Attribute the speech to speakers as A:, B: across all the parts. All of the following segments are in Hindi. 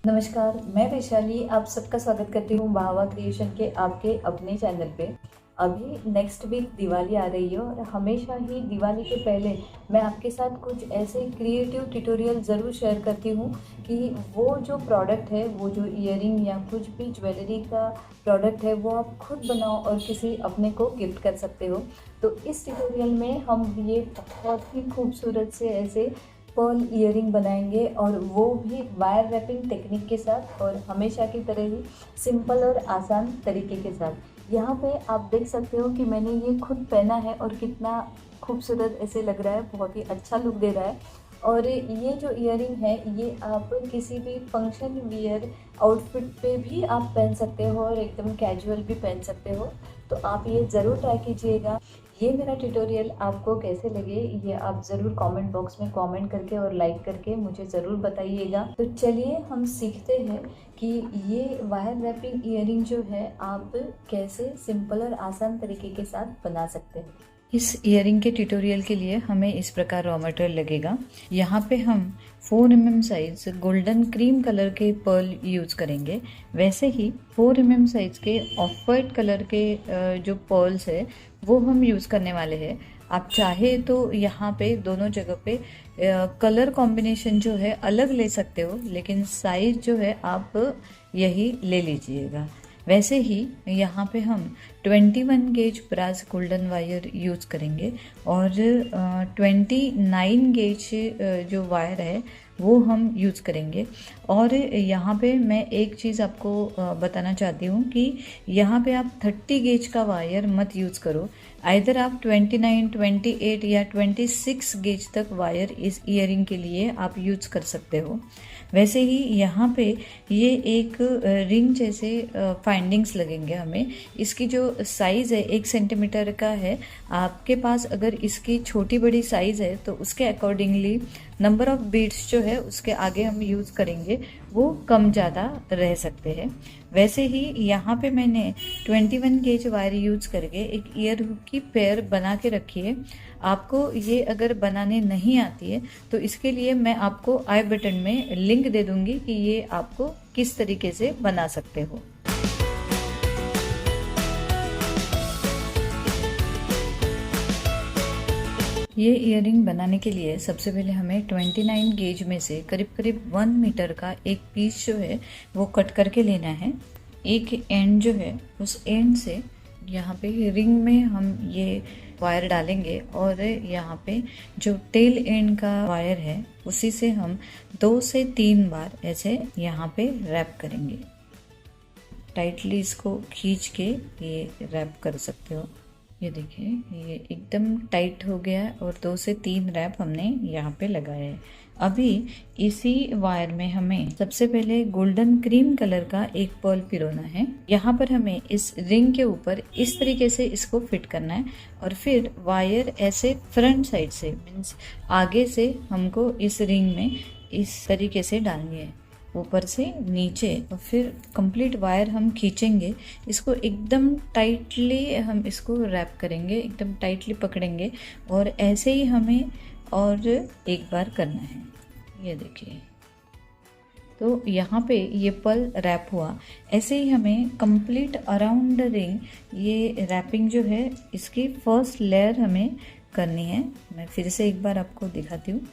A: नमस्कार, मैं वैशाली आप सबका स्वागत करती हूँ भावा क्रिएशन के आपके अपने चैनल पे। अभी नेक्स्ट वीक दिवाली आ रही है और हमेशा ही दिवाली के पहले मैं आपके साथ कुछ ऐसे क्रिएटिव ट्यूटोरियल ज़रूर शेयर करती हूँ कि वो जो प्रोडक्ट है, वो जो ईयरिंग या कुछ भी ज्वेलरी का प्रोडक्ट है, वो आप खुद बनाओ और किसी अपने को गिफ्ट कर सकते हो। तो इस ट्यूटोरियल में हम ये बहुत ही खूबसूरत से ऐसे पर्ल ईयरिंग बनाएंगे और वो भी वायर रैपिंग टेक्निक के साथ और हमेशा की तरह ही सिंपल और आसान तरीके के साथ। यहाँ पे आप देख सकते हो कि मैंने ये खुद पहना है और कितना खूबसूरत ऐसे लग रहा है, बहुत ही अच्छा लुक दे रहा है। और ये जो ईयरिंग है ये आप किसी भी फंक्शन वियर आउटफिट पे भी आप पहन सकते हो और एकदम कैजुअल भी पहन सकते हो। तो आप ये ज़रूर ट्राई कीजिएगा। ये मेरा ट्यूटोरियल आपको कैसे लगे ये आप ज़रूर कमेंट बॉक्स में कमेंट करके और लाइक करके मुझे ज़रूर बताइएगा। तो चलिए हम सीखते हैं कि ये वायर रैपिंग ईयरिंग जो है आप कैसे सिंपल और आसान तरीके के साथ बना सकते हैं। इस ईयरिंग के ट्यूटोरियल के लिए हमें इस प्रकार रॉ मटेरियल लगेगा। यहाँ पे हम 4 mm size golden cream colour के पर्ल यूज़ करेंगे। वैसे ही 4 mm साइज के ऑफ वाइट कलर के जो पर्ल्स है वो हम यूज़ करने वाले हैं। आप चाहे तो यहाँ पे दोनों जगह पे कलर कॉम्बिनेशन जो है अलग ले सकते हो, लेकिन साइज जो है आप यही ले लीजिएगा। वैसे ही यहाँ पे हम 21 gauge brass golden wire use करेंगे और 29 गेज जो वायर है वो हम यूज़ करेंगे। और यहाँ पे मैं एक चीज़ आपको बताना चाहती हूँ कि यहाँ पे आप 30 गेज का वायर मत यूज़ करो। आइदर आप 29, 28 या 26 गेज तक वायर इस ईयरिंग के लिए आप यूज़ कर सकते हो। वैसे ही यहाँ पे ये एक रिंग जैसे फाइंडिंग्स लगेंगे हमें। इसकी जो साइज़ है 1 सेंटीमीटर का है। आपके पास अगर इसकी छोटी बड़ी साइज़ है तो उसके अकॉर्डिंगली नंबर ऑफ बीड्स जो है उसके आगे हम यूज़ करेंगे वो कम ज़्यादा रह सकते हैं। वैसे ही यहाँ पे मैंने 21 गेज वायर यूज़ करके एक ईयर हुक की पेयर बना के रखी है। आपको ये अगर बनाने नहीं आती है तो इसके लिए मैं आपको आई बटन में लिंक दे दूँगी कि ये आपको किस तरीके से बना सकते हो। ये ईयरिंग बनाने के लिए सबसे पहले हमें 29 गेज में से करीब करीब 1 मीटर का एक पीस जो है वो कट करके लेना है। एक एंड जो है उस एंड से यहाँ पे रिंग में हम ये वायर डालेंगे और यहाँ पे जो टेल एंड का वायर है उसी से हम 2 से 3 बार ऐसे यहाँ पे रैप करेंगे। टाइटली इसको खींच के ये रैप कर सकते हो। ये देखिए ये एकदम टाइट हो गया है और 2 से 3 रैप हमने यहाँ पे लगाए हैं। अभी इसी वायर में हमें सबसे पहले गोल्डन क्रीम कलर का एक पर्ल पिरोना है। यहाँ पर हमें इस रिंग के ऊपर इस तरीके से इसको फिट करना है और फिर वायर ऐसे फ्रंट साइड से मीन्स आगे से हमको इस रिंग में इस तरीके से डालनी है, ऊपर से नीचे। और फिर कंप्लीट वायर हम खींचेंगे, इसको एकदम टाइटली हम इसको रैप करेंगे, एकदम टाइटली पकड़ेंगे और ऐसे ही हमें और एक बार करना है। ये देखिए तो यहाँ पे ये पर्ल रैप हुआ। ऐसे ही हमें कंप्लीट अराउंड द रिंग ये रैपिंग जो है इसकी फर्स्ट लेयर हमें करनी है। मैं फिर से एक बार आपको दिखाती हूँ।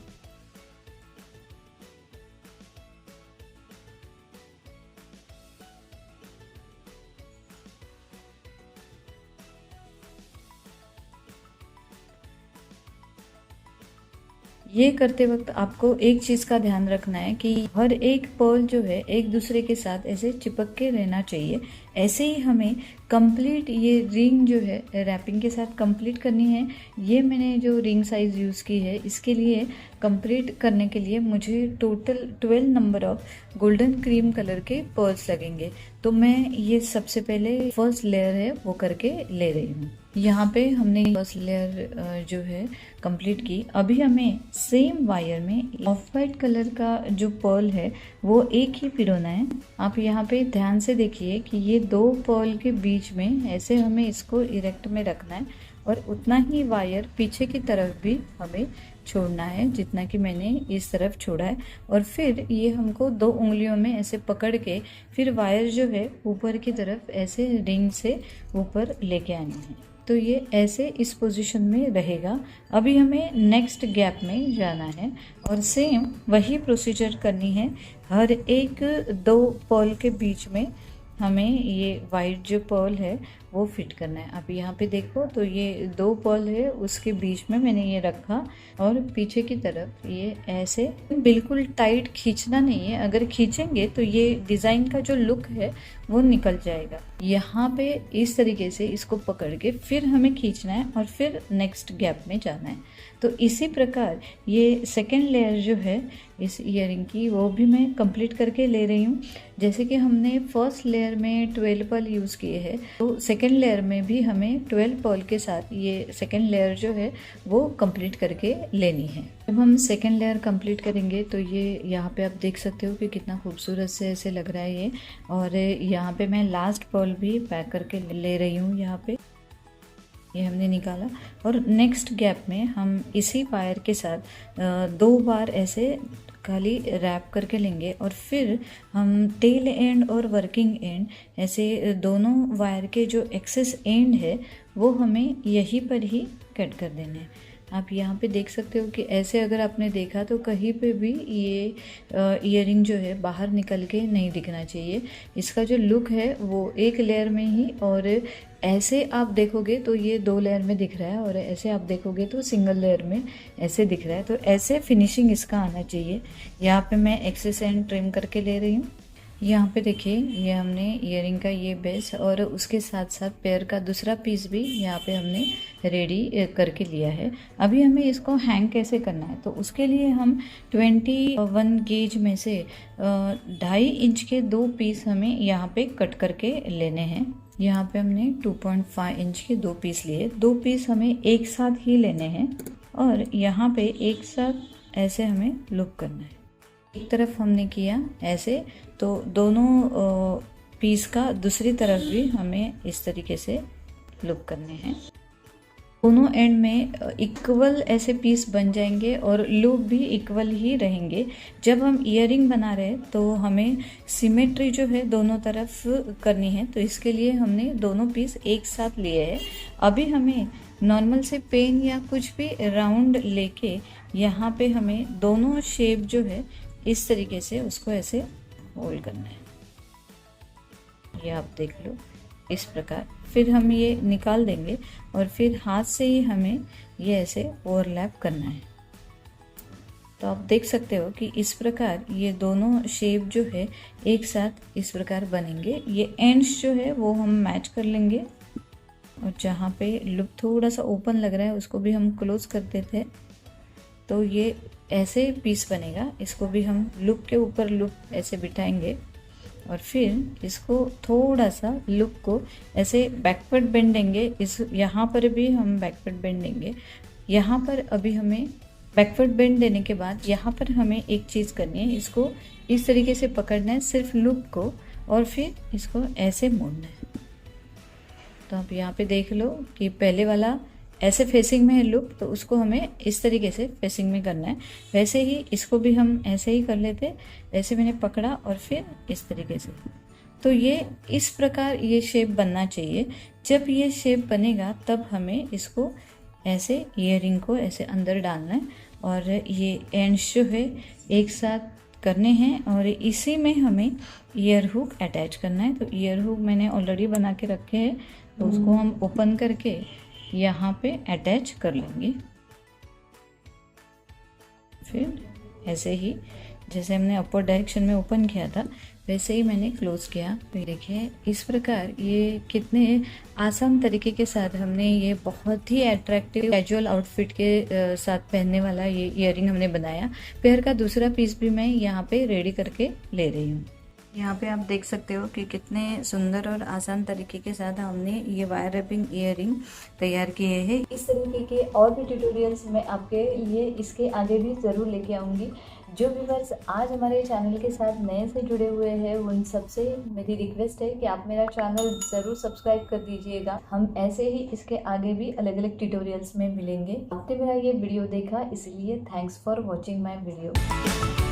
A: ये करते वक्त आपको एक चीज़ का ध्यान रखना है कि हर एक पर्ल जो है एक दूसरे के साथ ऐसे चिपक के रहना चाहिए। ऐसे ही हमें कंप्लीट ये रिंग जो है रैपिंग के साथ कंप्लीट करनी है। ये मैंने जो रिंग साइज़ यूज़ की है इसके लिए कंप्लीट करने के लिए मुझे total 12 number of golden cream colour के पर्ल्स लगेंगे। तो मैं ये सबसे पहले फर्स्ट लेयर है वो करके ले रही हूँ। यहाँ पे हमने फर्स्ट लेयर जो है कंप्लीट की। अभी हमें सेम वायर में ऑफ वाइट कलर का जो पर्ल है वो एक ही पिरोना है। आप यहाँ पे ध्यान से देखिए कि ये 2 पर्ल के बीच में ऐसे हमें इसको इरेक्ट में रखना है और उतना ही वायर पीछे की तरफ भी हमें छोड़ना है जितना कि मैंने इस तरफ छोड़ा है। और फिर ये हमको 2 उंगलियों में ऐसे पकड़ के फिर वायर जो है ऊपर की तरफ ऐसे रिंग से ऊपर लेके आनी है। तो ये ऐसे इस पोजीशन में रहेगा। अभी हमें नेक्स्ट गैप में जाना है और सेम वही प्रोसीजर करनी है। हर एक 2 पर्ल के बीच में हमें ये वाइट जो पर्ल है वो फिट करना है। अब यहाँ पे देखो तो ये 2 पर्ल है, उसके बीच में मैंने ये रखा और पीछे की तरफ ये ऐसे बिल्कुल टाइट खींचना नहीं है। अगर खींचेंगे तो ये डिज़ाइन का जो लुक है वो निकल जाएगा। यहाँ पे इस तरीके से इसको पकड़ के फिर हमें खींचना है और फिर नेक्स्ट गैप में जाना है। तो इसी प्रकार ये सेकेंड लेयर जो है इस ईयरिंग की वो भी मैं कंप्लीट करके ले रही हूँ। जैसे कि हमने फर्स्ट लेयर में 12 पर्ल यूज़ किए हैं, तो सेकेंड लेयर में भी हमें 12 पर्ल के साथ ये सेकेंड लेयर जो है वो कंप्लीट करके लेनी है। जब हम सेकेंड लेयर कंप्लीट करेंगे तो ये यहाँ पे आप देख सकते हो कि कितना खूबसूरत से ऐसे लग रहा है ये। और यहाँ पे मैं लास्ट पर्ल भी पैक करके ले रही हूँ। यहाँ पे ये हमने निकाला और नेक्स्ट गैप में हम इसी वायर के साथ 2 बार ऐसे खाली रैप करके लेंगे और फिर हम टेल एंड और वर्किंग एंड ऐसे दोनों वायर के जो एक्सेस एंड है वो हमें यहीं पर ही कट कर देने हैं। आप यहाँ पे देख सकते हो कि ऐसे अगर आपने देखा तो कहीं पे भी ये ईयरिंग जो है बाहर निकल के नहीं दिखना चाहिए। इसका जो लुक है वो एक लेयर में ही, और ऐसे आप देखोगे तो ये 2 लेयर में दिख रहा है और ऐसे आप देखोगे तो सिंगल लेयर में ऐसे दिख रहा है। तो ऐसे फिनिशिंग इसका आना चाहिए। यहाँ पे मैं एक्सेस एंड ट्रिम करके ले रही हूँ। यहाँ पे देखिए ये हमने ईयरिंग का ये बेस और उसके साथ साथ पेयर का दूसरा पीस भी यहाँ पे हमने रेडी करके लिया है। अभी हमें इसको हैंग कैसे करना है तो उसके लिए हम 21 गेज में से 2.5 इंच के 2 पीस हमें यहाँ पे कट करके लेने हैं। यहाँ पे हमने 2.5 इंच के 2 पीस लिए। 2 पीस हमें एक साथ ही लेने हैं और यहाँ पे एक साथ ऐसे हमें लुक करना है। एक तरफ हमने किया ऐसे, तो दोनों पीस का दूसरी तरफ भी हमें इस तरीके से लुक करने हैं। दोनों एंड में इक्वल ऐसे पीस बन जाएंगे और लूप भी इक्वल ही रहेंगे। जब हम ईयरिंग बना रहे हैं तो हमें सिमेट्री जो है दोनों तरफ करनी है, तो इसके लिए हमने दोनों पीस एक साथ लिए हैं। अभी हमें नॉर्मल से पेन या कुछ भी राउंड लेके यहाँ पे हमें दोनों शेप जो है इस तरीके से उसको ऐसे होल्ड करना है। ये आप देख लो इस प्रकार। फिर हम ये निकाल देंगे और फिर हाथ से ही हमें ये ऐसे ओवरलैप करना है। तो आप देख सकते हो कि इस प्रकार ये दोनों शेप जो है एक साथ इस प्रकार बनेंगे। ये एंड्स जो है वो हम मैच कर लेंगे और जहाँ पे लुक थोड़ा सा ओपन लग रहा है उसको भी हम क्लोज कर देते हैं। तो ये ऐसे पीस बनेगा। इसको भी हम लुक के ऊपर लुक ऐसे बिठाएंगे और फिर इसको थोड़ा सा लुक को ऐसे बैकवर्ड बेंड देंगे। इस यहाँ पर भी हम बैकवर्ड बेंड देंगे। यहाँ पर अभी हमें बैकवर्ड बेंड देने के बाद यहाँ पर हमें एक चीज़ करनी है, इसको इस तरीके से पकड़ना है सिर्फ लुक को और फिर इसको ऐसे मोड़ना है। तो आप यहाँ पे देख लो कि पहले वाला ऐसे फेसिंग में है लुक, तो उसको हमें इस तरीके से फेसिंग में करना है। वैसे ही इसको भी हम ऐसे ही कर लेते। वैसे मैंने पकड़ा और फिर इस तरीके से। तो ये इस प्रकार ये शेप बनना चाहिए। जब ये शेप बनेगा तब हमें इसको ऐसे ईयरिंग को ऐसे अंदर डालना है और ये एंड्स जो है एक साथ करने हैं और इसी में हमें ईयर हुक अटैच करना है। तो ईयर हुक मैंने ऑलरेडी बना के रखे हैं, तो उसको हम ओपन करके यहाँ पे अटैच कर लेंगे। फिर ऐसे ही जैसे हमने अपर डायरेक्शन में ओपन किया था वैसे ही मैंने क्लोज किया। तो देखिए इस प्रकार ये कितने आसान तरीके के साथ हमने ये बहुत ही अट्रैक्टिव कैजुअल आउटफिट के साथ पहनने वाला ये ईयरिंग हमने बनाया। पेयर का दूसरा पीस भी मैं यहाँ पे रेडी करके ले रही हूँ। यहाँ पे आप देख सकते हो कि कितने सुंदर और आसान तरीके के साथ हमने ये वायर रैपिंग इयररिंग तैयार किए हैं। इस तरीके के और भी ट्यूटोरियल्स मैं आपके लिए इसके आगे भी ज़रूर लेके आऊँगी। जो व्यूअर्स आज हमारे चैनल के साथ नए से जुड़े हुए हैं उन सबसे मेरी रिक्वेस्ट है कि आप मेरा चैनल ज़रूर सब्सक्राइब कर दीजिएगा। हम ऐसे ही इसके आगे भी अलग अलग ट्यूटोरियल्स में मिलेंगे। आपने मेरा ये वीडियो देखा इसलिए thanks for watching my video.